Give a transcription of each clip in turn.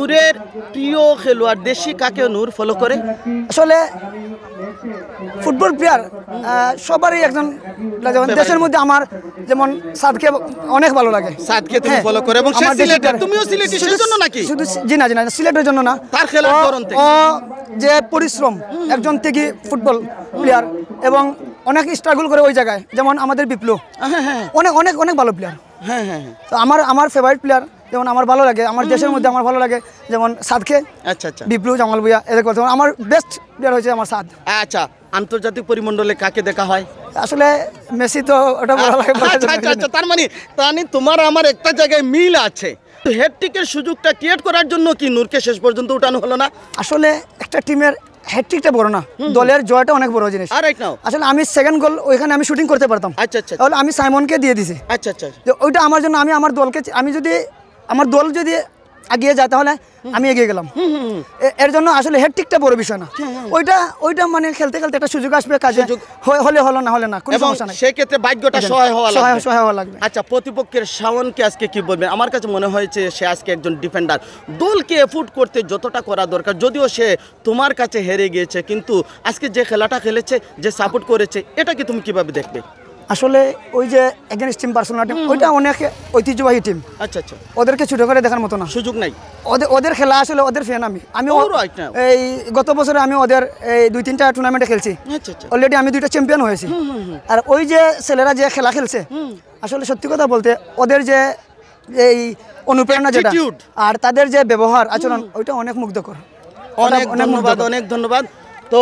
নূরের প্রিয় খেলোয়াড় দেশি কাকে নূর ফলো করে? আসলে ফুটবল প্লেয়ার সবারই একজন যেমন দেশের মধ্যে আমার যেমন সাদকে অনেক ভালো লাগে। সাদকে তুমি ফলো করে এবং সে সিলেটের, তুমিও সিলেটি সেজন্য নাকি? শুধু জি না সিলেটের জন্য না, তার খেলার ধরন থেকে ও যে পরিশ্রম একজন থেকে ফুটবল প্লেয়ার এবং অনেক স্ট্রাগল করে ওই জায়গায়, যেমন আমাদের বিপ্লব অনেক অনেক অনেক ভালো প্লেয়ার। হ্যাঁ হ্যাঁ, তো আমার ফেভারিট প্লেয়ার যেমন আমার ভালো লাগে, আমার দেশের মধ্যে আমার ভালো লাগে যেমন সাদকে, আচ্ছা আচ্ছা, বিপ্লব, জামাল ভুঁইয়া, এদের কথা আমার বেস্ট প্লেয়ার হয়েছে আমার সাদ। আচ্ছা, আন্তর্জাতিক পরিমণ্ডলে কাকে দেখা হয়? আসলে মেসি তো ওটা ভালো লাগে। আচ্ছা, তার মানে তোমার আমার একটা জায়গায় মিল আছে। হ্যাটট্রিকের সুযোগটা ক্রিয়েট করার জন্য কি নূরকে শেষ পর্যন্ত উঠানো হলো না? আসলে একটা টিমের হ্যাটট্রিকটা বড় না, দলের জয়টা অনেক বড় জিনিস। আসলে আমি সেকেন্ড গোল ওইখানে আমি শুটিং করতে পারতাম, তাহলে আমি সাইমনকে দিয়ে দিছি। আচ্ছা আচ্ছা, ওইটা আমার জন্য, আমি আমার দলকে, আমি যদি আমার দল যদি এগিয়ে যায় তাহলে আমি এগিয়ে গেলাম। এর জন্য আসলে হ্যাটট্রিকটা বড় বিষয় না, ওইটা মানে খেলতে খেলতে একটা সুযোগ আসবে, কাজে হলে হলো না হলে না, কোনো সমস্যা নাই। সেই ক্ষেত্রে ভাগ্যটা সহায় হওয়া লাগবে। আচ্ছা, প্রতিপক্ষের শাওনকে আজকে কি বলবেন? আমার কাছে মনে হয়েছে সে আজকে একজন ডিফেন্ডার, দলকে এফোর্ট করতে যতটা করা দরকার, যদিও সে তোমার কাছে হেরে গিয়েছে, কিন্তু আজকে যে খেলাটা খেলেছে, যে সাপোর্ট করেছে, এটা কি তুমি কিভাবে দেখবে? আসলে ওই যে এগেনস্ট টিম, বার্সেলোনা টিম, ওইটা অনেক ঐতিহ্যবাহী টিম। আচ্ছা আচ্ছা, ওদেরকে ছোট করে দেখার মতো না, সুযোগ নাই। ওদের খেলা আসলে ওদের ফ্যান আমি এই গত বছরে আমি ওদের এই 2-3টা টুর্নামেন্টে খেলছি, অলরেডি আমি 2টা চ্যাম্পিয়ন হয়েছি। আর ওই যে ছেলেরা যে খেলা খেলছে, আসলে সত্যি কথা বলতে ওদের যে এই অনুপ্রেরণা যেটা আর তাদের যে ব্যবহার আচরণ, ওইটা অনেক মুগ্ধকর। অনেক ধন্যবাদ। তো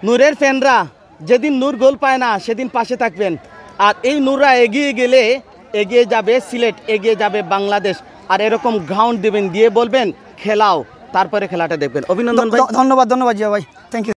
নূরের ফ্যানরা যেদিন নূর গোল পায় না সেদিন পাশে থাকবেন, আর এই নূররা এগিয়ে গেলে এগিয়ে যাবে সিলেট, এগিয়ে যাবে বাংলাদেশ, আর এরকম গ্রাউন্ড দেবেন, দিয়ে বলবেন খেলাও, তারপরে খেলাটা দেখবেন। অভিনন্দন ভাই, ধন্যবাদ জিয়া ভাই, থ্যাংক ইউ।